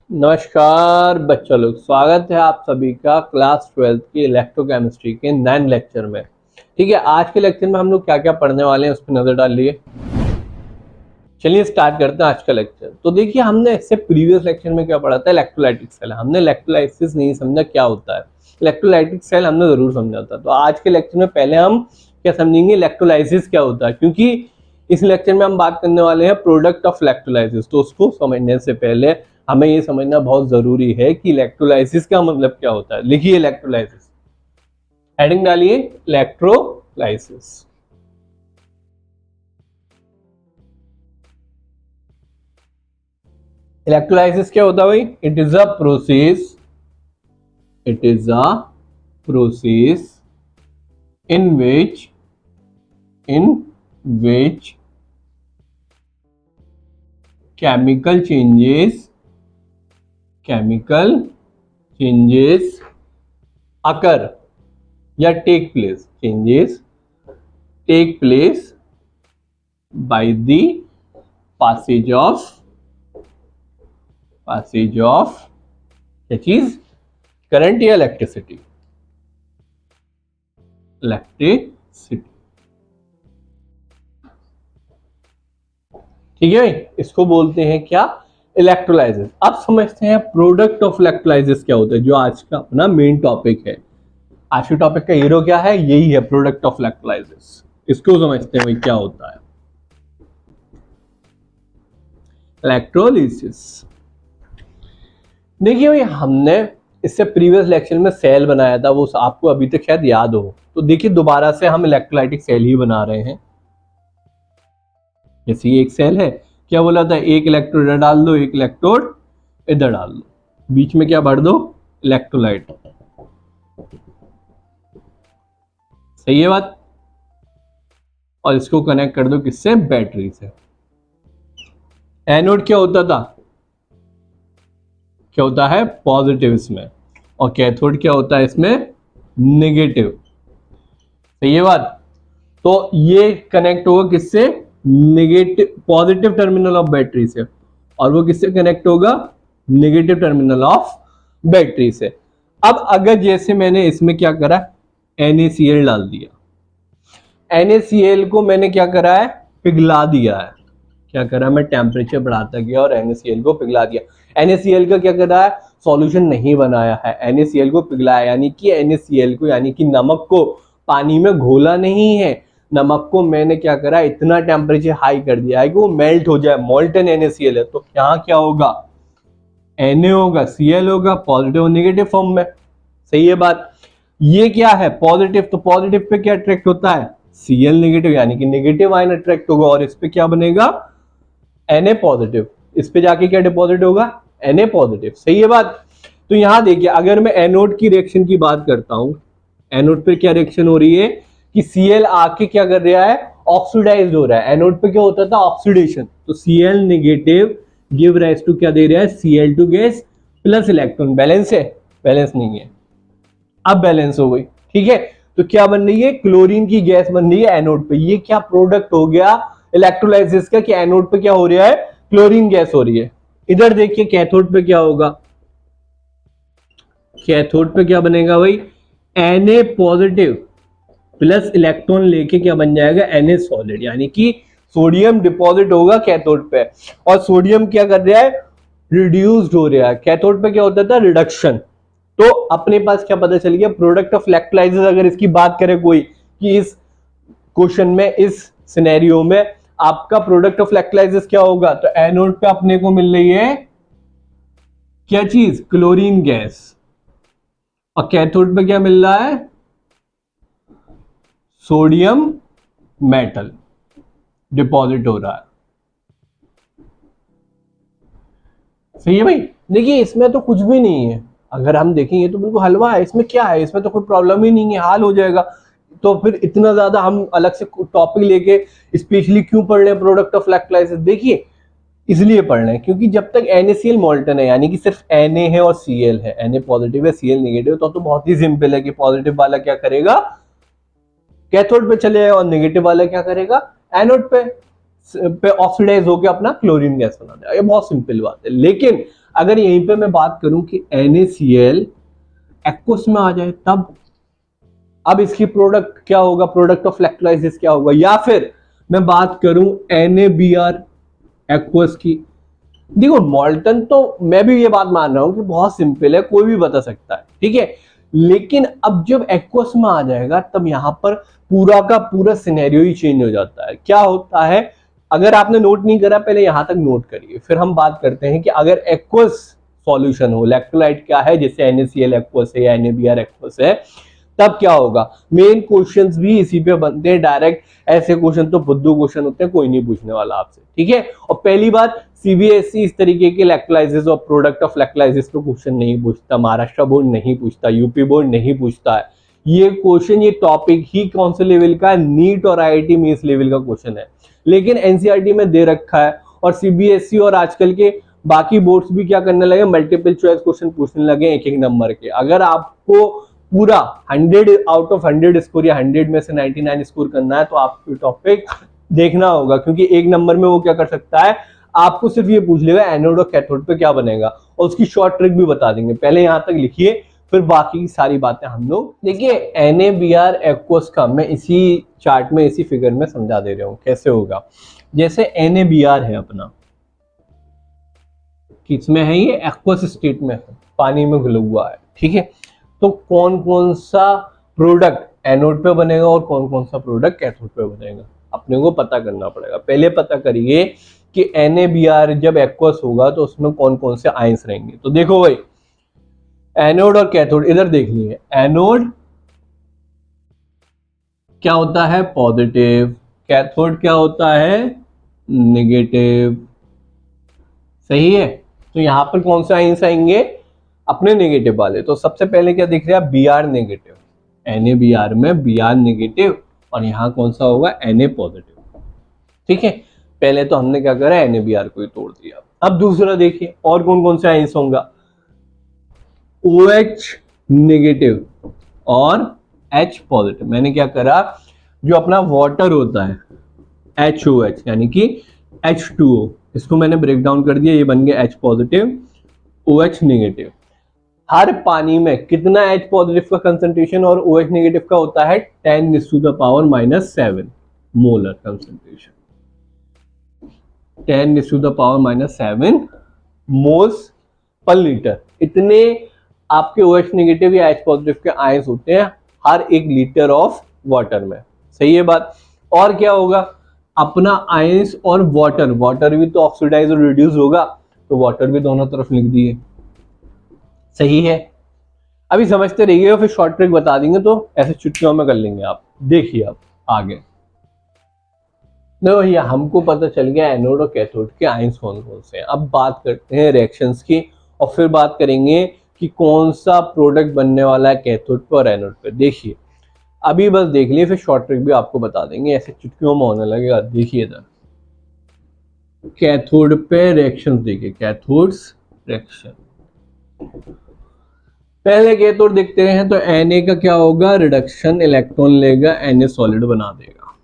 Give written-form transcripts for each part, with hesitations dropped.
नमस्कार बच्चों लोग, स्वागत है आप सभी का क्लास 12th की इलेक्ट्रोकेमिस्ट्री के 9 लेक्चर में। ठीक है, आज के लेक्चर में हम लोग क्या क्या पढ़ने वाले हैं उस पर नजर डाल लिए। चलिए स्टार्ट करते हैं आज का लेक्चर। तो देखिए, हमने इससे प्रीवियस लेक्चर में क्या पढ़ा था, इलेक्ट्रोलाइटिक सेल। हमने इलेक्ट्रोलाइसिस नहीं समझा क्या होता है, इलेक्ट्रोलाइटिक सेल हमने जरूर समझा था। तो आज के लेक्चर में पहले हम क्या समझेंगे, इलेक्ट्रोलाइसिस क्या होता है, क्योंकि इस लेक्चर में हम बात करने वाले हैं प्रोडक्ट ऑफ इलेक्ट्रोलाइसिस। तो उसको समझने से पहले हमें ये समझना बहुत जरूरी है कि इलेक्ट्रोलाइसिस का मतलब क्या होता है। लिखिए इलेक्ट्रोलाइसिस, हेडिंग डालिए इलेक्ट्रोलाइसिस। इलेक्ट्रोलाइसिस क्या होता है भाई? It is a process in which chemical changes occur या take place by the passage of क्या चीज, करंट या इलेक्ट्रिसिटी। ठीक है भाई, इसको बोलते हैं क्या, इलेक्ट्रोलाइसिस। अब समझते हैं प्रोडक्ट ऑफ इलेक्ट्रोलाइसिस क्या होता है, जो आज का अपना मेन टॉपिक है। आज के टॉपिक का हीरो क्या है, यही है प्रोडक्ट ऑफ इलेक्ट्रोलाइसिस। इसको समझते हैं भाई क्या होता है इलेक्ट्रोलिसिस। देखिए भाई, हमने इससे प्रीवियस लेक्चर में सेल बनाया था, वो आपको अभी तक शायद याद हो। तो देखिए, दोबारा से हम इलेक्ट्रोलाइटिक सेल ही बना रहे हैं। जैसे ये एक सेल है, क्या बोला था, एक इलेक्ट्रोड इधर डाल दो, एक इलेक्ट्रोड इधर डाल दो, बीच में क्या भर दो, इलेक्ट्रोलाइट। सही है बात। और इसको कनेक्ट कर दो किससे, बैटरी से। एनोड क्या होता था, क्या होता है, पॉजिटिव इसमें, और कैथोड क्या होता है इसमें, नेगेटिव। सही है बात। तो ये कनेक्ट होगा किससे, negative positive terminal of battery से, और वो किससे कनेक्ट होगा, नेगेटिव टर्मिनल ऑफ बैटरी से। अब अगर जैसे मैंने इसमें क्या करा, NaCl डाल दिया, NaCl को मैंने क्या करा है, पिघला दिया है। क्या करा, मैं टेम्परेचर बढ़ाता गया और NaCl को पिघला दिया। NaCl का क्या करा है, सॉल्यूशन नहीं बनाया है, NaCl को पिघलाया, यानी कि NaCl को, यानी कि नमक को पानी में घोला नहीं है। नमक को मैंने क्या करा, इतना टेम्परेचर हाई कर दिया है कि वो मेल्ट हो जाए। मोल्टन NaCl है, तो यहाँ क्या होगा, Na होगा, Cl होगा, पॉजिटिव और नेगेटिव फॉर्म में। सही है बात। ये क्या है, पॉजिटिव, तो पॉजिटिव पे क्या अट्रैक्ट होता है, Cl नेगेटिव, यानी कि नेगेटिव आयन अट्रैक्ट होगा, और इस पे क्या बनेगा, Na पॉजिटिव। इस पे जाके क्या डिपॉजिट होगा, Na पॉजिटिव। सही है बात। तो यहां देखिए, अगर मैं एनोड की रिएक्शन की बात करता हूं, एनोड पे क्या रिएक्शन हो रही है कि Cl आके क्या कर रहा है, ऑक्सीडाइज हो रहा है। एनोड पे क्या होता था, ऑक्सीडेशन। तो Cl negative give rise to क्या दे रहा है, Cl2 gas plus electron. Balance है, बैलेंस नहीं है, अब बैलेंस हो गई। ठीक है, तो क्या बन रही है, क्लोरीन की गैस बन रही है एनोड पे। ये क्या प्रोडक्ट हो गया इलेक्ट्रोलाइसिस का, कि एनोड पे क्या हो रहा है, क्लोरीन गैस हो रही है। इधर देखिए कैथोड पे क्या होगा, कैथोड पे क्या बनेगा भाई, Na पॉजिटिव प्लस इलेक्ट्रॉन लेके क्या बन जाएगा, Na सॉलिड, यानी कि सोडियम डिपॉजिट होगा कैथोड पे। और सोडियम क्या कर रहा है, रिड्यूस्ड हो रहा है। कैथोड पे क्या होता था, रिडक्शन। तो अपने पास क्या पता चल गया, प्रोडक्ट ऑफ इलेक्ट्रोलाइसिस अगर इसकी बात करें कोई, कि इस क्वेश्चन में, इस सिनेरियो में आपका प्रोडक्ट ऑफ इलेक्ट्रोलाइसिस क्या होगा, तो एनोड पे अपने को मिल रही है क्या चीज, क्लोरीन गैस, और कैथोड पे क्या मिल रहा है, सोडियम मेटल डिपॉजिट हो रहा है। सही है भाई। देखिए, इसमें तो कुछ भी नहीं है, अगर हम देखेंगे तो बिल्कुल हलवा है। इसमें क्या है, इसमें तो कोई प्रॉब्लम ही नहीं है, हाल हो जाएगा। तो फिर इतना ज्यादा हम अलग से टॉपिक लेके स्पेशली क्यों पढ़ रहे हैं प्रोडक्ट ऑफ इलेक्ट्रोलाइसिस, देखिए इसलिए पढ़ रहे हैं क्योंकि जब तक NaCl मॉल्टन है, यानी कि सिर्फ Na है और Cl है, Na पॉजिटिव है, Cl नेगेटिव, तो बहुत ही सिंपल है कि पॉजिटिव वाला क्या करेगा, कैथोड पे चले जाए, और नेगेटिव वाला क्या करेगा, एनोड पे ऑक्सीडाइज होकर अपना क्लोरीन गैस बना देगा। ये बहुत सिंपल बात है। लेकिन अगर यहीं पे मैं बात करूं कि NaCl एक्वस में आ जाए तब, अब इसकी प्रोडक्ट क्या होगा, प्रोडक्ट ऑफ इलेक्ट्रोलाइसिस क्या होगा, या फिर मैं बात करूं NaBr एक्वस की। देखो मॉल्टन तो मैं भी ये बात मान रहा हूं कि बहुत सिंपल है, कोई भी बता सकता है, ठीक है, लेकिन अब जब एक्वस में आ जाएगा तब यहां पर पूरा का पूरा सिनेरियो ही चेंज हो जाता है। क्या होता है, अगर आपने नोट नहीं करा पहले यहां तक नोट करिए, फिर हम बात करते हैं कि अगर एक्वस सॉल्यूशन हो, इलेक्ट्रोलाइट क्या है, जैसे NaCl एक्वस है या NaBr एक्वस है, तब क्या होगा। मेन क्वेश्चंस भी इसी पे बनते हैं डायरेक्ट, ऐसे क्वेश्चन तो बुद्धू क्वेश्चन होते हैं, कोई नहीं पूछने वाला आपसे, ठीक है। और पहली बात, CBSE इस तरीके के इलेक्ट्रोलाइसिस और प्रोडक्ट ऑफ इलेक्ट्रोलाइसिस पे क्वेश्चन नहीं पूछता, महाराष्ट्र बोर्ड नहीं पूछता, यूपी बोर्ड नहीं पूछता है ये क्वेश्चन। ये टॉपिक ही कौन से लेवल का है, नीट और IIT मेंस लेवल का क्वेश्चन है, लेकिन NCERT में दे रखा है। और CBSE और आजकल के बाकी बोर्ड्स भी क्या करने लगे, मल्टीपल चॉइस क्वेश्चन पूछने लगे एक एक नंबर के। अगर आपको पूरा 100 आउट ऑफ 100 स्कोर या 100 में से 99 स्कोर करना है तो आपको टॉपिक देखना होगा, क्योंकि एक नंबर में वो क्या कर सकता है, आपको सिर्फ ये पूछ लेगा एनोड और कैथोड पे क्या बनेगा, और उसकी शॉर्ट ट्रिक भी बता देंगे। पहले यहां तक लिखिए, फिर बाकी की सारी बातें हम लोग देखिए। NaBr एक्वस का मैं इसी चार्ट में इसी फिगर में समझा दे रहा हूं कैसे होगा। जैसे NaBr है अपना, किसमें है, ये एक्वस स्टेट में है, पानी में घुला हुआ है, ठीक है। तो कौन कौन सा प्रोडक्ट एनोड पे बनेगा और कौन कौन सा प्रोडक्ट कैथोड पे बनेगा, अपने को पता करना पड़ेगा। पहले पता करिए कि NaBr जब एक्वस होगा तो उसमें कौन कौन से आयंस रहेंगे। तो देखो भाई, एनोड और कैथोड इधर देख लिए। एनोड क्या होता है, पॉजिटिव, कैथोड क्या होता है, नेगेटिव, सही है। तो यहां पर कौन से आयंस आएंगे, अपने नेगेटिव वाले। तो सबसे पहले क्या दिख रहा है, Br नेगेटिव, NaBr में Br नेगेटिव, और यहां कौन सा होगा, Na पॉजिटिव, ठीक है। पहले तो हमने क्या करा, NaBr को ही तोड़ दिया। अब दूसरा देखिए और कौन कौन से आयंस होगा, OH नेगेटिव और H पॉजिटिव। मैंने क्या करा, जो अपना वाटर होता है HOH यानी कि H2O, इसको मैंने ब्रेक डाउन कर दिया, ये बन गया H पॉजिटिव OH नेगेटिव। हर पानी में कितना H पॉजिटिव का कंसंट्रेशन और OH नेगेटिव का होता है, 10⁻⁻7 molar concentration, 10⁻⁻7 moles per litre. इतने आपके OH नेगेटिव या H पॉजिटिव के आयंस होते हैं हर 1 लीटर ऑफ वाटर में, सही है बात। और क्या होगा, अपना आयंस और वाटर, वाटर भी तो ऑक्सीडाइज और रिड्यूस होगा, तो वाटर भी दोनों तरफ लिख दिए, सही है। अभी समझते रहिए, फिर शॉर्ट ट्रिक बता देंगे, तो ऐसे चुटकियों में कर लेंगे आप। देखिए अब आगे देखो, ये हमको पता चल गया एनोड और कैथोड के आयंस कौन कौन से हैं। अब बात करते हैं रिएक्शंस की, और फिर बात करेंगे कि कौन सा प्रोडक्ट बनने वाला है कैथोड पे और एनोड पे। देखिए अभी बस देख लिए, फिर शॉर्ट ट्रिक भी आपको बता देंगे, ऐसे चुटकियों में होने लगेगा। देखिए इधर कैथोड पे रिएक्शंस देखिए, कैथोड्स रिएक्शन। पहले कैथोड देखते हैं, तो Na का क्या होगा, रिडक्शन, इलेक्ट्रॉन लेगा, Na सॉलिड बना देगा।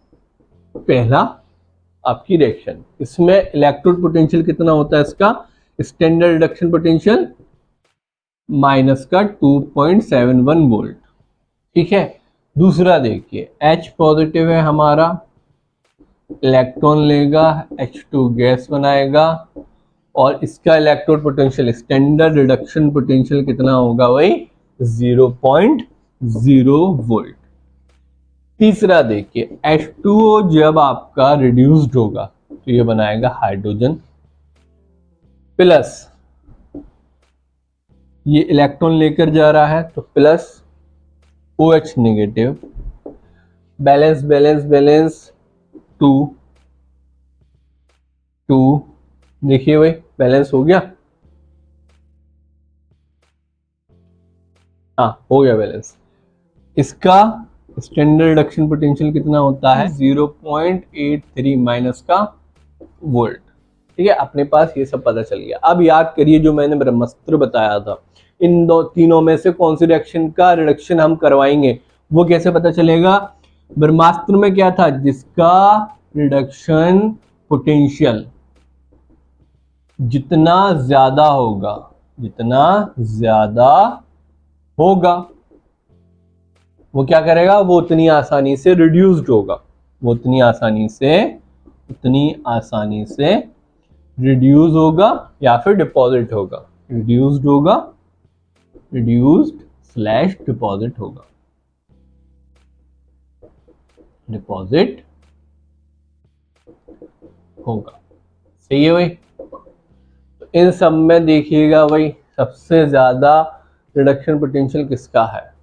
पहला आपकी रिएक्शन, इसमें इलेक्ट्रोड पोटेंशियल कितना होता है, इसका स्टैंडर्ड रिडक्शन पोटेंशियल माइनस का 2.71 वोल्ट, ठीक है। दूसरा देखिए H पॉजिटिव है हमारा, इलेक्ट्रॉन लेगा, H2 गैस बनाएगा, और इसका electrode potential, standard reduction potential कितना होगा, वही 0.0 वोल्ट। तीसरा देखिए H2O जब आपका रिड्यूस्ड होगा तो ये बनाएगा हाइड्रोजन प्लस, ये इलेक्ट्रॉन लेकर जा रहा है तो plus OH negative, balance balance balance 2 देखिए भाई बैलेंस हो गया, हाँ हो गया बैलेंस। इसका स्टैंडर्ड रिडक्शन पोटेंशियल कितना होता है, 0.83 माइनस का वोल्ट, ठीक है। अपने पास ये सब पता चल गया। अब याद करिए जो मैंने ब्रह्मास्त्र बताया था, इन तीनों में से कौन सी रिएक्शन का रिडक्शन हम करवाएंगे, वो कैसे पता चलेगा। ब्रह्मास्त्र में क्या था, जिसका रिडक्शन पोटेंशियल जितना ज्यादा होगा जितना ज्यादा होगा वो क्या करेगा, वो उतनी आसानी से रिड्यूस्ड होगा, वो उतनी आसानी से रिड्यूस होगा या फिर डिपॉजिट होगा, रिड्यूस्ड होगा, रिड्यूस्ड स्लैश डिपॉजिट होगा, डिपॉजिट होगा। सही है भाई। तो इन सब में देखिएगा भाई सबसे ज्यादा रिडक्शन पोटेंशियल किसका है,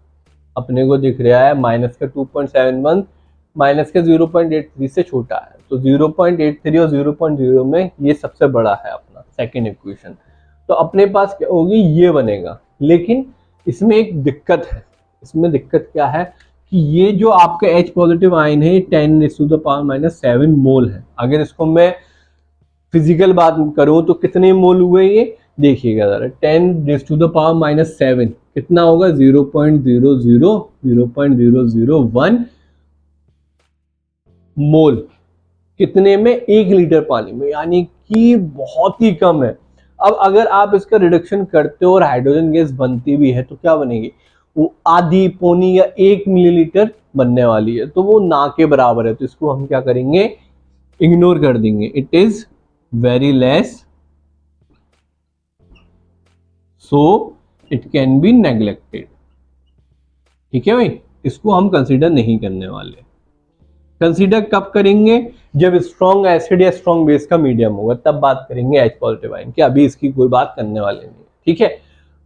अपने को दिख रहा है माइनस का 2.71 माइनस का 0.83 से छोटा है, तो 0.83 और 0.0 में ये सबसे बड़ा है अपना सेकेंड इक्वेशन। तो अपने पास क्या होगी, ये बनेगा। लेकिन इसमें एक दिक्कत है, इसमें दिक्कत क्या है कि ये जो आपका H पॉजिटिव आयन है 10⁻⁻7 मोल है। अगर इसको मैं फिजिकल बात करूं तो कितने मोल हुए ये देखिएगा जरा, 10⁻⁻7 कितना होगा, 0.001 मोल कितने में, 1 लीटर पानी में, यानी कि बहुत ही कम है। अब अगर आप इसका रिडक्शन करते हो और हाइड्रोजन गैस बनती भी है तो क्या बनेगी, वो आधी पौनी या 1 मिलीलीटर बनने वाली है, तो वो ना के बराबर है। तो इसको हम क्या करेंगे, इग्नोर कर देंगे, it is very less, so it can be neglected. ठीक है भाई, इसको हम कंसीडर नहीं करने वाले। कंसीडर कब करेंगे, जब स्ट्रॉन्ग एसिड या स्ट्रॉन्ग बेस का मीडियम होगा, तब बात करेंगे H पॉजिटिव आयन की, अभी इसकी कोई बात करने वाले नहीं। ठीक है,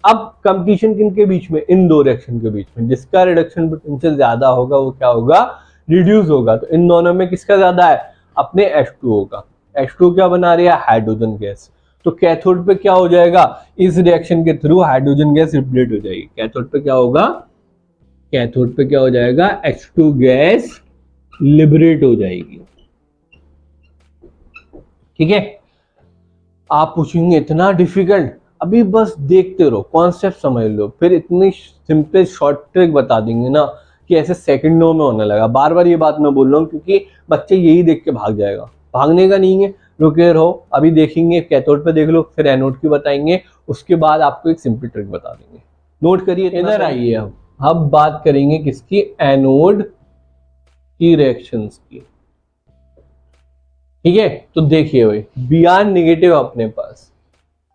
अब कंपटीशन किन के बीच में, इन दो रिएक्शन के बीच में, जिसका रिडक्शन पोटेंशियल ज्यादा होगा वो क्या होगा, रिड्यूस होगा। तो इन दोनों में किसका ज्यादा है, अपने H2O का। H2O क्या बना रही है, हाइड्रोजन गैस। तो कैथोड पे क्या हो जाएगा, इस रिएक्शन के थ्रू हाइड्रोजन गैस रिप्लेट हो जाएगी। कैथोड पे क्या होगा, कैथोड पे क्या हो जाएगा, H2 गैस लिबरेट हो जाएगी। ठीक है, आप पूछेंगे इतना डिफिकल्ट, अभी बस देखते रहो, कॉन्सेप्ट समझ लो, फिर इतनी सिंपल शॉर्ट ट्रिक बता देंगे ना कि ऐसे सेकंडों में होने लगा। बार बार ये बात मैं बोल रहा हूँ क्योंकि बच्चे यही देख के भाग जाएगा, भागने का नहीं है, रुके रहो, अभी देखेंगे। कैथोड पे देख लो, फिर एनोड की बताएंगे, उसके बाद आपको एक सिंपल ट्रिक बता देंगे। नोट करिए, इधर आइए। अब बात करेंगे किसकी, एनोड की रिएक्शंस की। ठीक है, तो देखिए भाई, Br नेगेटिव अपने पास,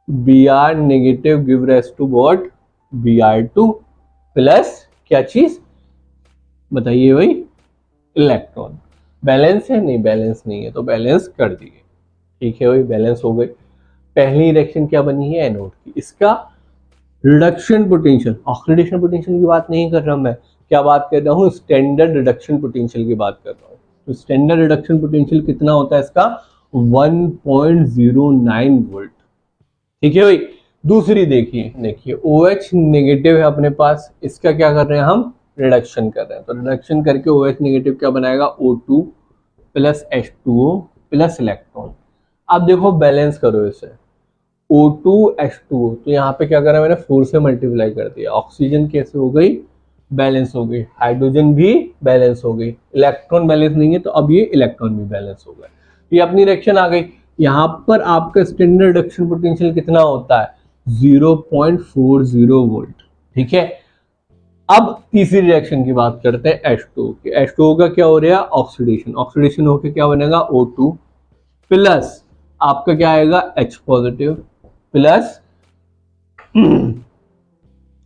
Br negative give rise to what, Br2 plus क्या चीज बताइए भाई, इलेक्ट्रॉन। बैलेंस है, नहीं बैलेंस नहीं है, तो बैलेंस कर दिए। ठीक है भाई, बैलेंस हो गई। पहली रिएक्शन क्या बनी है, एनोड की। इसका रिडक्शन पोटेंशियल, ऑक्सीडेशन पोटेंशियल की बात नहीं कर रहा मैं, क्या बात कर रहा हूँ, स्टैंडर्ड रिडक्शन पोटेंशियल की बात कर रहा हूँ। तो स्टैंडर्ड रिडक्शन पोटेंशियल कितना होता है इसका, 1.09 वोल्ट। ठीक है भाई, दूसरी देखिए, OH नेगेटिव है अपने पास, इसका क्या कर रहे हैं हम, रिडक्शन कर रहे हैं। तो रिडक्शन करके OH नेगेटिव क्या बनाएगा, O2 plus H2O plus electron. अब देखो बैलेंस करो इसे, O2 H2O, तो यहाँ पे क्या करा मैंने, 4 से मल्टीप्लाई कर दिया। ऑक्सीजन कैसे हो गई, बैलेंस हो गई, हाइड्रोजन भी बैलेंस हो गई, इलेक्ट्रॉन बैलेंस नहीं है तो अब ये इलेक्ट्रॉन भी बैलेंस हो गए। ये अपनी रिएक्शन आ गई। यहाँ पर आपका स्टैंडर्ड रिडक्शन पोटेंशियल कितना होता है, 0.40 वोल्ट। ठीक है, अब तीसरी रिएक्शन की बात करते हैं H2O की। H2O का क्या हो रहा है, ऑक्सीडेशन। ऑक्सीडेशन होकर क्या बनेगा, O2 प्लस आपका क्या आएगा, H पॉजिटिव प्लस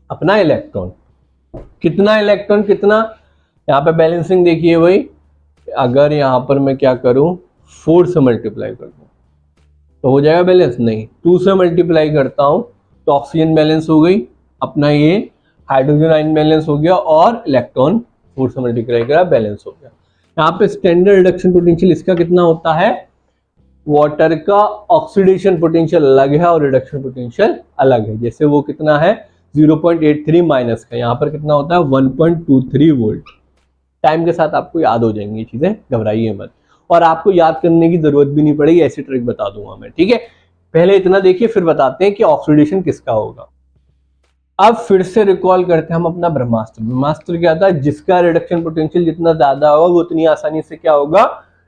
अपना इलेक्ट्रॉन। कितना इलेक्ट्रॉन, कितना, यहाँ पे बैलेंसिंग देखिए भाई, अगर यहाँ पर मैं क्या करूं, 4 से मल्टीप्लाई कर दूं तो हो जाएगा बैलेंस, नहीं 2 से मल्टीप्लाई करता हूं तो ऑक्सीजन बैलेंस हो गई, अपना ये हाइड्रोजन आयन बैलेंस हो गया, और इलेक्ट्रॉन 4 से मल्टीप्लाई करा, बैलेंस हो गया। यहाँ पे स्टैंडर्ड रिडक्शन पोटेंशियल इसका कितना होता है, वाटर का ऑक्सीडेशन पोटेंशियल अलग है और रिडक्शन पोटेंशियल अलग है। जैसे वो कितना है, 0.83 माइनस का, यहाँ पर कितना होता है, 1.23 वोल्ट। टाइम के साथ आपको याद हो जाएंगी ये चीजें, घबराइए मत, और आपको याद करने की जरूरत भी नहीं पड़ेगी, ऐसी ट्रिक बता दूंगा मैं। ठीक है, पहले इतना देखिए, फिर बताते हैं कि ऑक्सीडेशन किसका होगा। अब फिर से रिकॉल करते हैं हम अपना ब्रह्मास्त्र। ब्रह्मास्त्र क्या था, जिसका रिडक्शन पोटेंशियल जितना ज्यादा होगा वो उतनी आसानी से क्या होगा,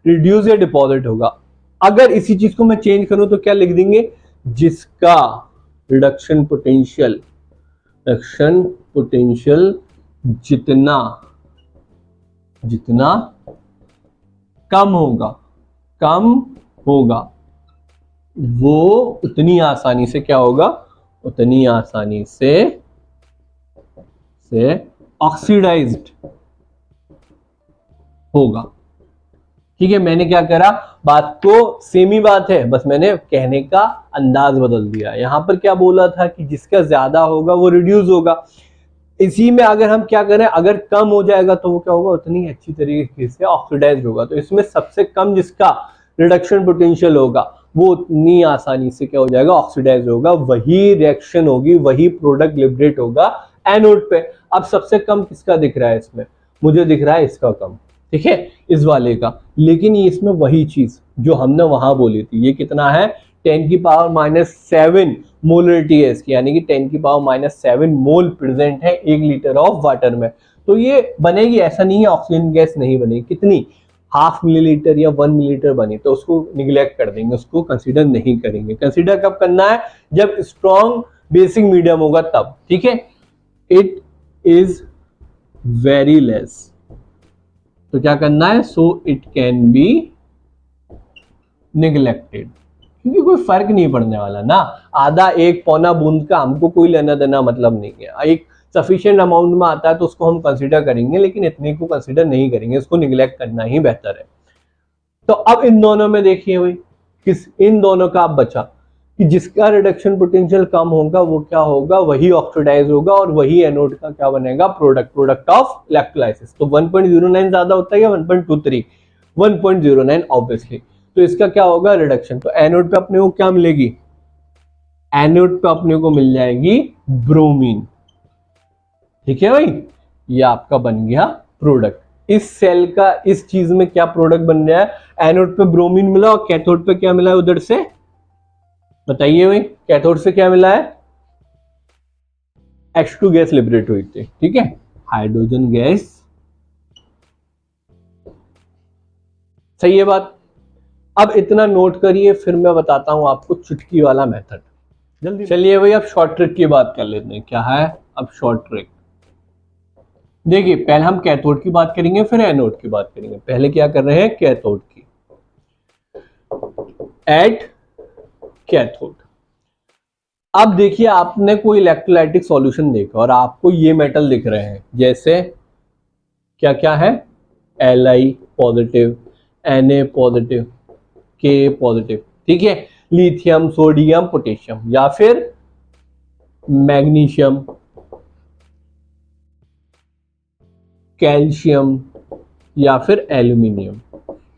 रिड्यूस या डिपॉजिट होगा। अगर इसी चीज को मैं चेंज करूं तो क्या लिख देंगे, जिसका रिडक्शन पोटेंशियल जितना जितना कम होगा वो उतनी आसानी से क्या होगा, उतनी आसानी से ऑक्सीडाइज्ड होगा। ठीक है, मैंने क्या करा, बात तो सेम ही बात है, बस मैंने कहने का अंदाज बदल दिया। यहां पर क्या बोला था कि जिसका ज्यादा होगा वो रिड्यूस होगा। इसी में अगर हम क्या करें, अगर कम हो जाएगा तो वो क्या होगा, उतनी अच्छी तरीके से ऑक्सीडाइज होगा। तो इसमें सबसे कम जिसका रिडक्शन पोटेंशियल होगा वो उतनी आसानी से क्या हो जाएगा, ऑक्सीडाइज होगा, वही रिएक्शन होगी, वही प्रोडक्ट लिबरेट होगा एनोड पे। अब सबसे कम किसका दिख रहा है इसमें, मुझे दिख रहा है इसका कम, ठीक है, इस वाले का। लेकिन ये इसमें वही चीज जो हमने वहां बोली थी, ये कितना है 10⁻⁷ मोलरिटी है इसकी, यानी कि 10⁻⁷ मोल प्रेजेंट है 1 लीटर ऑफ वाटर में। तो ये बनेगी, ऐसा नहीं है ऑक्सीजन गैस नहीं बनेगी। कितनी, 0.5 मिलीलीटर या 1 मिलीलीटर बनी तो उसको निग्लेक्ट कर देंगे, उसको कंसीडर नहीं करेंगे। कंसीडर कब करना है, जब स्ट्रॉन्ग बेसिक मीडियम होगा तब, ठीक है। इट इज वेरी लेस, तो क्या करना है, so it can be neglected, क्योंकि कोई फर्क नहीं पड़ने वाला ना, आधा 1 पौना बूंद का हमको कोई लेना देना मतलब नहीं है। एक सफिशिएंट अमाउंट में आता है तो उसको हम कंसीडर करेंगे, लेकिन इतने को कंसीडर नहीं करेंगे, इसको निग्लेक्ट करना ही बेहतर है। तो अब इन दोनों में देखिए भाई, इन दोनों का आप बचा कि जिसका रिडक्शन पोटेंशियल कम होगा वो क्या होगा, वही ऑक्सीडाइज होगा और वही एनोड का क्या बनेगा, प्रोडक्ट ऑफ इलेक्ट्रोलाइसिस। तो 1.09 ज्यादा होता है या 1.23, 1.09 ऑब्वियसली। तो इसका क्या होगा, रिडक्शन। तो एनोड पे अपने को क्या मिलेगी, एनोड पे अपने को मिल जाएगी ब्रोमीन, ठीक है भाई, ये आपका बन गया प्रोडक्ट। इस सेल का इस चीज में क्या प्रोडक्ट बन रहा है, एनोड पे ब्रोमीन मिला और कैथोड पे क्या मिला है उधर से, बताइए भाई, कैथोड से क्या मिला है, H2 गैस लिबरेट हुई थी, ठीक है, हाइड्रोजन गैस। सही है बात। अब इतना नोट करिए, फिर मैं बताता हूं आपको चुटकी वाला मेथड जल्दी। चलिए भाई, अब शॉर्ट ट्रिक की बात कर लेते हैं। क्या है अब शॉर्ट ट्रिक, देखिए पहले हम कैथोड की बात करेंगे, फिर एनोड की बात करेंगे। पहले क्या कर रहे हैं, कैथोड की, एट कैथोड। अब देखिए, आपने कोई इलेक्ट्रोलाइटिक सॉल्यूशन देखा और आपको ये मेटल दिख रहे हैं, जैसे क्या क्या है, Li positive, Na positive, K positive, ठीक है, लिथियम, सोडियम, पोटेशियम, या फिर मैग्नीशियम, कैल्शियम, या फिर एल्यूमिनियम।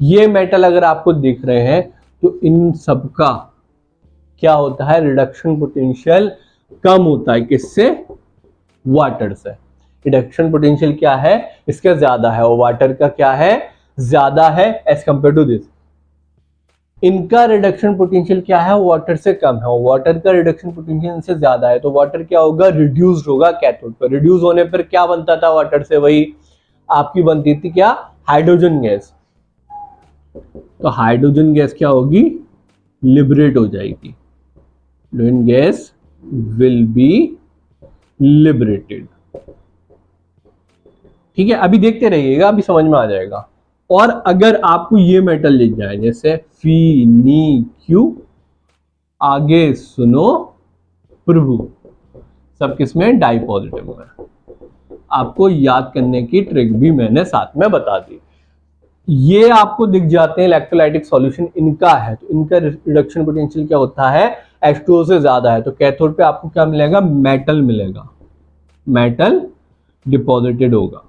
ये मेटल अगर आपको दिख रहे हैं तो इन सब का क्या होता है, रिडक्शन पोटेंशियल कम होता है, किससे, वाटर से। रिडक्शन पोटेंशियल क्या है, इसका ज्यादा है, और वाटर का क्या है, ज्यादा है एज कंपेयर टू दिस। इनका रिडक्शन पोटेंशियल क्या है, वाटर से कम है, वाटर का रिडक्शन पोटेंशियल इनसे ज्यादा है, तो वाटर क्या होगा, रिड्यूस्ड होगा कैथोड पर। रिड्यूस होने पर क्या बनता था वाटर से, वही आपकी बनती थी क्या, हाइड्रोजन गैस। तो हाइड्रोजन गैस क्या होगी, लिबरेट हो जाएगी, hydrogen gas will be liberated, ठीक है। अभी देखते रहिएगा, अभी समझ में आ जाएगा। और अगर आपको ये मेटल दिख जाए, जैसे FeNiQ, आगे सुनो प्रभु, सब किसमें, डाई पॉजिटिव में। आपको याद करने की ट्रिक भी मैंने साथ में बता दी। ये आपको दिख जाते हैं इलेक्ट्रोलाइटिक सॉल्यूशन, इनका है तो इनका रिडक्शन पोटेंशियल क्या होता है, H2O से ज्यादा है। तो कैथोड पे आपको क्या मिलेगा, मेटल मिलेगा, मेटल डिपॉजिटेड होगा।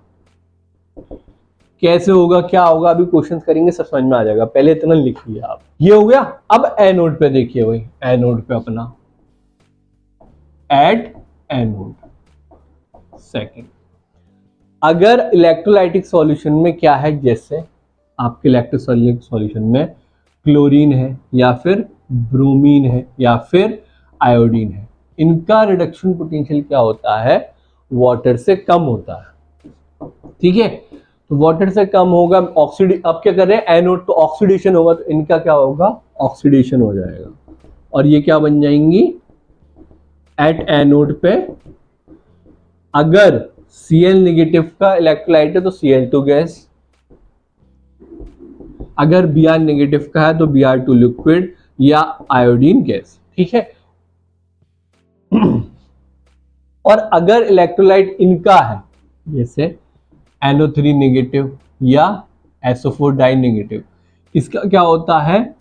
कैसे होगा, क्या होगा, अभी क्वेश्चंस करेंगे, सब समझ में आ जाएगा, पहले इतना लिख लिया आप। ये हो गया। अब एनोड पे देखिए भाई, एनोड पे अपना एट एनोड सेकंड। अगर इलेक्ट्रोलाइटिक सॉल्यूशन में क्या है, जैसे आपके इलेक्ट्रोलाइटिक सॉल्यूशन में क्लोरीन है, या फिर ब्रोमीन है, या फिर आयोडीन है, इनका रिडक्शन पोटेंशियल क्या होता है, वाटर से कम होता है, ठीक है। तो वाटर से कम होगा, अब क्या कर रहे हैं, एनोड, तो ऑक्सीडेशन होगा, तो इनका क्या होगा, ऑक्सीडेशन हो जाएगा, और ये क्या बन जाएंगी, एट एनोड पे अगर Cl नेगेटिव का इलेक्ट्रोलाइट है तो Cl2 गैस, अगर Br नेगेटिव का है तो Br2 लिक्विड या आयोडीन गैस, ठीक है। और अगर इलेक्ट्रोलाइट इनका है जैसे NO3 नेगेटिव या SO4 डाई नेगेटिव, इसका क्या होता है,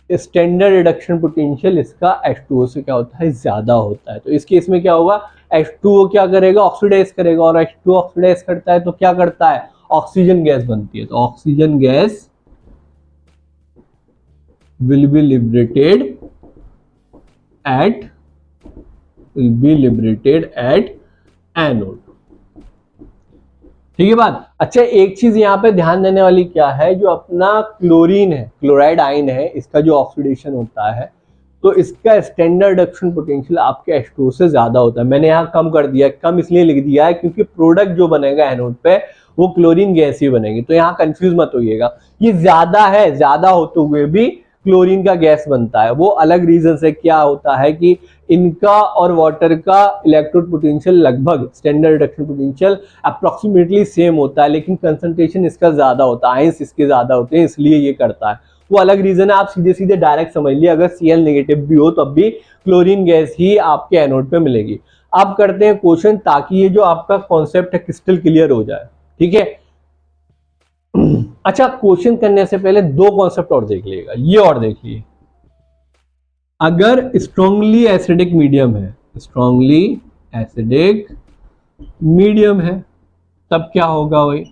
स्टैंडर्ड रिडक्शन पोटेंशियल इसका H2O से क्या होता है, ज्यादा होता है। तो इस केस में क्या होगा, H2O क्या करेगा, ऑक्सीडाइज करेगा, और H2O ऑक्सीडाइज करता है तो क्या करता है, ऑक्सीजन गैस बनती है। तो oxygen gas will be liberated at anode, ठीक है बात। अच्छा, एक चीज यहाँ पे ध्यान देने वाली क्या है, जो अपना क्लोरीन है, क्लोराइड आयन है, इसका जो ऑक्सीडेशन होता है तो इसका स्टैंडर्ड रिडक्शन पोटेंशियल आपके H2O से ज्यादा होता है। मैंने यहाँ कम कर दिया, कम इसलिए लिख दिया है क्योंकि प्रोडक्ट जो बनेगा एनोड पे वो क्लोरीन गैस ही बनेगी, तो यहाँ कंफ्यूज मत होइएगा। ये ज्यादा है, ज्यादा होते हुए भी क्लोरीन का गैस बनता है, वो अलग रीजन से क्या होता है कि इनका और वाटर का इलेक्ट्रोड पोटेंशियल लगभग standard reduction potential approximately same होता है, लेकिन कंसंट्रेशन इसका ज्यादा होता है, आयंस इसके ज्यादा होते हैं, इसलिए ये करता है। वो अलग रीजन है, आप सीधे सीधे डायरेक्ट समझ लिया, अगर Cl नेगेटिव भी हो तब भी क्लोरीन गैस ही आपके एनोड पे मिलेगी। अब करते हैं क्वेश्चन, ताकि ये जो आपका कॉन्सेप्ट है क्रिस्टल क्लियर हो जाए, ठीक है। अच्छा, क्वेश्चन करने से पहले दो कॉन्सेप्ट और देख लीजिएगा, ये और देखिए, अगर स्ट्रांगली एसिडिक मीडियम है, स्ट्रांगली एसिडिक मीडियम है, तब क्या होगा, वही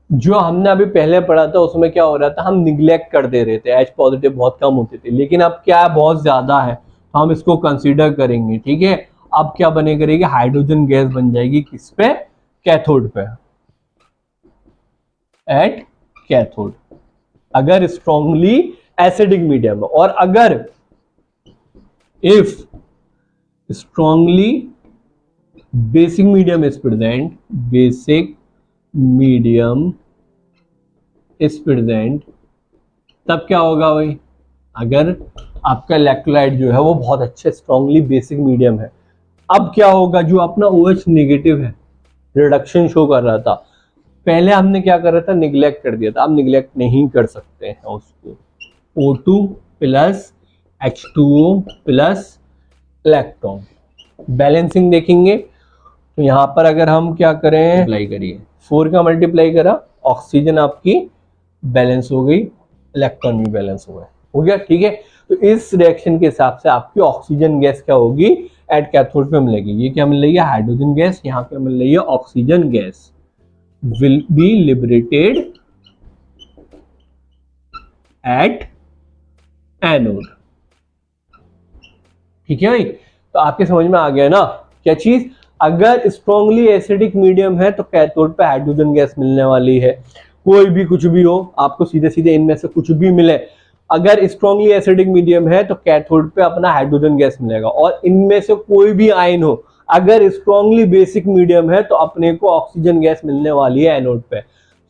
जो हमने अभी पहले पढ़ा था उसमें क्या हो रहा था, हम निग्लेक्ट कर दे रहे थे, H पॉजिटिव बहुत कम होते थे, लेकिन अब क्या है, बहुत ज्यादा है, तो हम इसको कंसीडर करेंगे, ठीक है। अब क्या बने करेगी, हाइड्रोजन गैस बन जाएगी, किस पे, कैथोड पे, एट कैथोड, अगर स्ट्रांगली एसिडिक मीडियम। और अगर if strongly basic medium is present, basic medium is present, तब क्या होगा भाई, अगर आपका इलेक्ट्रोलाइट जो है वो बहुत अच्छे स्ट्रांगली बेसिक मीडियम है, अब क्या होगा, जो अपना OH नेगेटिव है, रिडक्शन शो कर रहा था, पहले हमने क्या कर रहा था, निग्लेक्ट कर दिया था, अब निग्लेक्ट नहीं कर सकते हैं उसको, O2 plus H2O plus electron, balancing देखेंगे। तो यहाँ पर अगर हम क्या करें, अप्लाई करिए, 4 का मल्टीप्लाई करा, ऑक्सीजन आपकी बैलेंस हो गई, इलेक्ट्रॉन भी बैलेंस हो गया, ठीक है। तो इस रिएक्शन के हिसाब से आपकी ऑक्सीजन गैस क्या होगी, एट कैथोड पे मिलेगी, ये क्या मिल रही है, हाइड्रोजन गैस, यहाँ पे मिल रही है oxygen gas, will be liberated at anode, ठीक है भाई। तो आपके समझ में आ गया ना क्या चीज, अगर स्ट्रांगली एसिडिक मीडियम है तो कैथोड पे हाइड्रोजन गैस मिलने वाली है, कोई भी कुछ भी हो, आपको सीधे सीधे इनमें से कुछ भी मिले, अगर स्ट्रांगली एसिडिक मीडियम है तो कैथोड पे अपना हाइड्रोजन गैस मिलेगा, और इनमें से कोई भी आयन हो, अगर स्ट्रांगली बेसिक मीडियम है तो अपने को ऑक्सीजन गैस मिलने वाली है एनोड पे,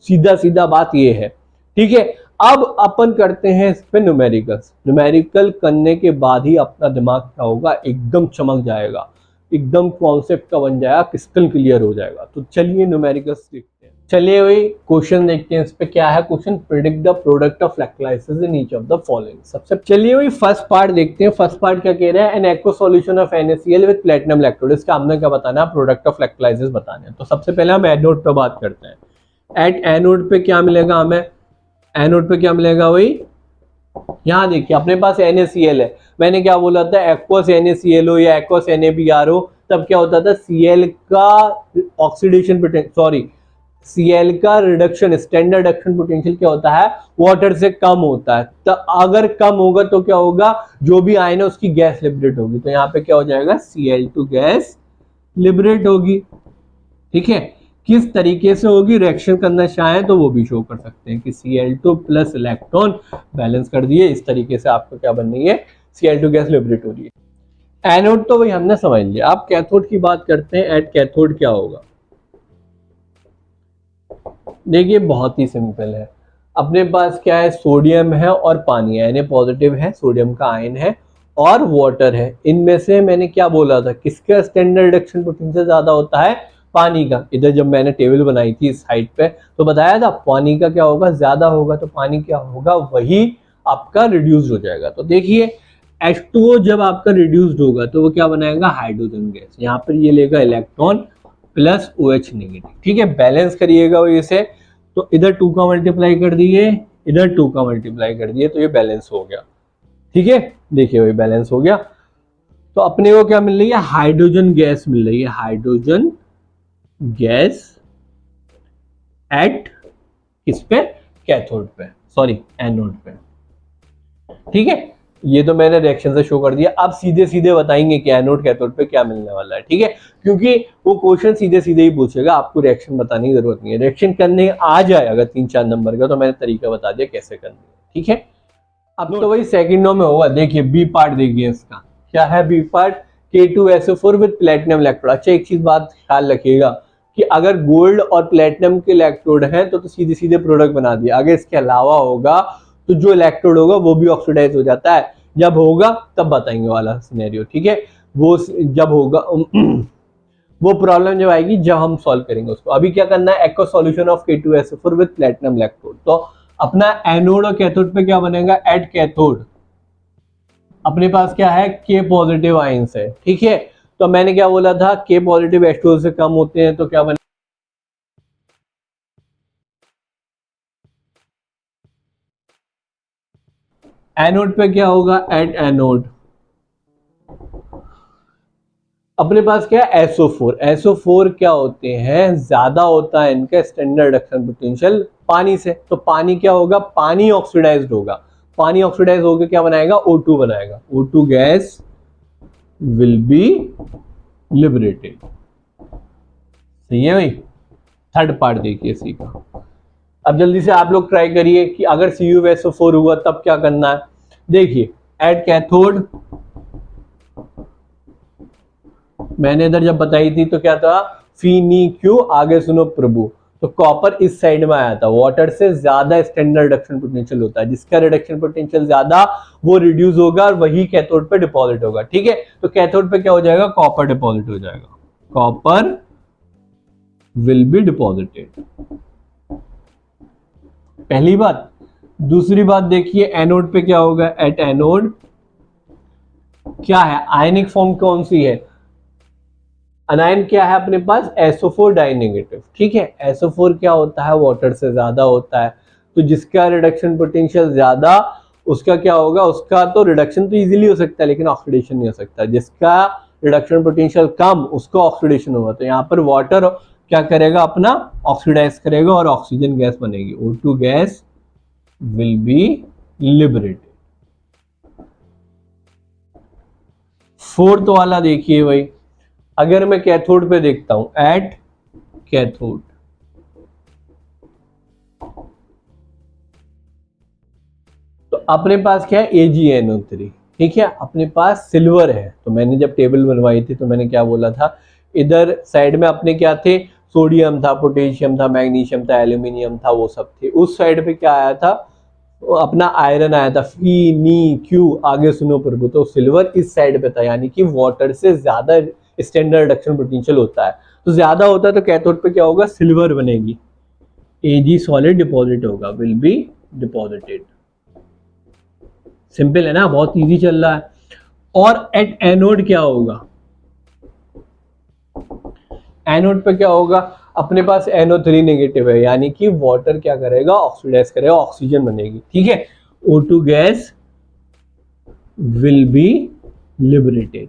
सीधा सीधा बात ये है, ठीक है। अब अपन करते हैं इस पे न्यूमेरिकल्स, न्यूमेरिकल करने के बाद ही अपना दिमाग क्या होगा, एकदम चमक जाएगा, एकदम कॉन्सेप्ट का बन जाएगा, क्रिस्टल क्लियर हो जाएगा। तो चलिए न्यूमेरिकल्स देखते हैं, चलिए भाई क्वेश्चन देखते हैं, इस पे क्या है question, predict the product of electrolysis in each of the following. सबसे चलिए भाई फर्स्ट पार्ट देखते हैं, फर्स्ट पार्ट क्या कह रहा है, an aqueous solution of NaCl with platinum electrode, इसका हमने क्या बताना है, प्रोडक्ट ऑफ इलेक्ट्रोलाइसिस बताना है। तो सबसे पहले हम एनोड पे बात करते हैं, एट एनोड पे क्या मिलेगा हमें, एनोड पे क्या मिलेगा भाई, यहाँ देखिए अपने पास NaCl है, मैंने क्या बोला था, एक्वस NaCl हो या एक्वस NaBr हो, तब क्या होता था, Cl का ऑक्सीडेशन पोटेंशियल, सॉरी Cl का रिडक्शन, स्टैंडर्ड रिडक्शन पोटेंशियल क्या होता है, वाटर से कम होता है, तो अगर कम होगा तो क्या होगा, जो भी आयन है उसकी गैस लिबरेट होगी, तो यहाँ पे क्या हो जाएगा, Cl2 गैस लिबरेट होगी, ठीक है। किस तरीके से होगी, रिएक्शन करना चाहे तो वो भी शो कर सकते हैं कि Cl2 प्लस इलेक्ट्रॉन बैलेंस कर दिए, इस तरीके से आपको क्या बन रही है, Cl2 गैस लिबरेट हो रही है। एनोड तो वही हमने समझ लिया, आप कैथोड की बात करते हैं, एट कैथोड क्या होगा, देखिए बहुत ही सिंपल है, अपने पास क्या है, सोडियम है और पानी है, Na पॉजिटिव है, सोडियम का आयन है और वाटर है, इनमें से मैंने क्या बोला था, किसका स्टैंडर्ड रिडक्शन पोटेंशियल ज्यादा होता है, पानी का। इधर जब मैंने टेबल बनाई थी इस साइड पे तो बताया था पानी का क्या होगा, ज्यादा होगा, तो पानी क्या होगा, वही आपका रिड्यूस्ड हो जाएगा। तो देखिए H2O जब आपका रिड्यूस्ड होगा तो वो क्या बनाएगा, हाइड्रोजन गैस। यहाँ पर ये लेगा इलेक्ट्रॉन प्लस OH नेगेटिव, ठीक है, बैलेंस करिएगा वो इसे। तो इधर 2 का मल्टीप्लाई कर दिए, इधर 2 का मल्टीप्लाई कर दिए, तो ये बैलेंस हो गया, ठीक है। देखिए वही बैलेंस हो गया। तो अपने को क्या मिल रही है, हाइड्रोजन गैस मिल रही है, हाइड्रोजन गैस एट किस पे, कैथोड पे, सॉरी एनोड पे, ठीक है। ये तो मैंने रिएक्शन से शो कर दिया। अब सीधे सीधे बताएंगे कि एनोड कैथोड पे क्या मिलने वाला है, ठीक है, क्योंकि वो क्वेश्चन सीधे सीधे ही पूछेगा, आपको रिएक्शन बताने की जरूरत नहीं है। रिएक्शन करने आ जाए अगर 3-4 नंबर का तो मैंने तरीका बता दिया कैसे करना है, ठीक है। अब तो वही सेकंडों में होगा। देखिए बी पार्ट देखिए इसका क्या है, B part K2SO4 with platinum electrode. अच्छा एक चीज बात ख्याल रखिएगा कि अगर गोल्ड और प्लेटिनम के इलेक्ट्रोड हैं तो सीधे सीधे प्रोडक्ट बना दिया, अगर इसके अलावा होगा तो जो इलेक्ट्रोड होगा वो भी ऑक्सीडाइज हो जाता है। जब होगा तब बताएंगे वाला सिनेरियो, ठीक है, वो जब होगा वो प्रॉब्लम जब आएगी जब हम सॉल्व करेंगे उसको। अभी क्या करना है, aqua solution of K2SO4 with platinum electrode. तो अपना एनोड और कैथोड पे क्या बनेगा, एट कैथोड अपने पास क्या है, K पॉजिटिव आयंस है, ठीक है। तो मैंने क्या बोला था, K पॉजिटिव H2O से कम होते हैं तो क्या बने, एनोड पे क्या होगा, एट एनोड अपने पास क्या है, SO4। SO4 क्या होते हैं, ज्यादा होता है इनका स्टैंडर्ड रिडक्शन पोटेंशियल पानी से। तो पानी क्या होगा, पानी ऑक्सीडाइज्ड होगा, पानी ऑक्सीडाइज होकर क्या बनाएगा, O2 बनाएगा, O2 gas will be liberated. सही है भाई। थर्ड पार्ट देखिए इसी का। अब जल्दी से आप लोग ट्राई करिए कि अगर CuSO4 हुआ तब क्या करना है। देखिए एट कैथोड मैंने इधर जब बताई थी तो क्या था, FeNiQ, आगे सुनो प्रभु। तो कॉपर इस साइड में आया था, वाटर से ज्यादा स्टैंडर्ड रिडक्शन पोटेंशियल होता है, जिसका रिडक्शन पोटेंशियल ज्यादा वो रिड्यूस होगा और वही कैथोड पे डिपॉजिट होगा, ठीक है। तो कैथोड पे क्या हो जाएगा, कॉपर डिपॉजिट हो जाएगा, कॉपर विल बी डिपॉजिटेड, पहली बात। दूसरी बात देखिए एनोड पे क्या होगा, एट एनोड क्या है, आयनिक फॉर्म कौन सी है, अनायन क्या है अपने पास, SO4 डाइनेगेटिव, ठीक है। SO4 क्या होता है, वाटर से ज्यादा होता है, तो जिसका रिडक्शन पोटेंशियल ज्यादा उसका क्या होगा, उसका तो रिडक्शन तो इजीली हो सकता है लेकिन ऑक्सीडेशन नहीं हो सकता। जिसका रिडक्शन पोटेंशियल कम उसका ऑक्सीडेशन होगा। तो यहाँ पर वाटर क्या करेगा, अपना ऑक्सीडाइज करेगा और ऑक्सीजन गैस बनेगी, O2 gas will be liberated. Fourth वाला देखिए भाई, अगर मैं कैथोड पे देखता हूं, एट कैथोड तो अपने पास क्या है, AgNO3, ठीक है, अपने पास सिल्वर है। तो मैंने जब टेबल बनवाई थी तो मैंने क्या बोला था, इधर साइड में अपने क्या थे, सोडियम था, पोटेशियम था, मैग्नीशियम था, एल्यूमिनियम था, वो सब थे। उस साइड पे क्या आया था, अपना आयरन आया था, FeNiQ, आगे सुनो प्रभु। तो सिल्वर इस साइड पे था, यानी कि वाटर से ज्यादा स्टैंडर्ड रिडक्शन पोटेंशियल होता है। तो ज्यादा होता है तो कैथोड पे क्या होगा, सिल्वर बनेगी, Ag सॉलिड डिपॉजिट होगा, विल बी डिपॉजिटेड। सिंपल है ना, बहुत इजी चल रहा है। और एट एनोड क्या होगा, एनोड पे क्या होगा, अपने पास NO3 नेगेटिव है, यानी कि वाटर क्या करेगा, ऑक्सीडाइज करेगा, ऑक्सीजन बनेगी, ठीक है। O2 gas will be liberated.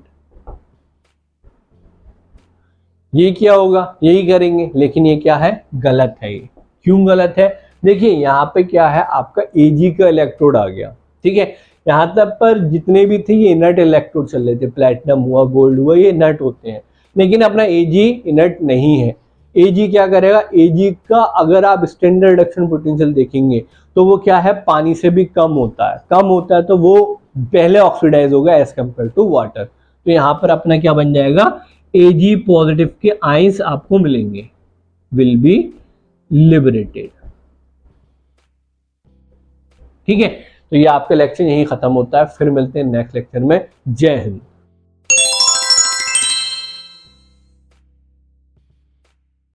ये क्या होगा, यही करेंगे, लेकिन ये क्या है, गलत है। ये क्यों गलत है, देखिए यहाँ पे क्या है, आपका Ag का इलेक्ट्रोड आ गया, ठीक है। यहाँ तक पर जितने भी थे ये इनर्ट इलेक्ट्रोड चल रहे थे, प्लेटिनम हुआ, गोल्ड हुआ, ये इनर्ट होते हैं, लेकिन अपना Ag इनर्ट नहीं है। Ag क्या करेगा, Ag का अगर आप स्टैंडर्ड रिडक्शन पोटेंशियल देखेंगे तो वो क्या है, पानी से भी कम होता है, कम होता है तो वो पहले ऑक्सीडाइज होगा एज कंपेयर टू वाटर। तो यहाँ पर अपना क्या बन जाएगा, Ag पॉजिटिव के आयंस आपको मिलेंगे, विल बी लिबरेटेड, ठीक है। तो ये आपका लेक्चर यहीं खत्म होता है, फिर मिलते हैं नेक्स्ट लेक्चर में। जय हिंद।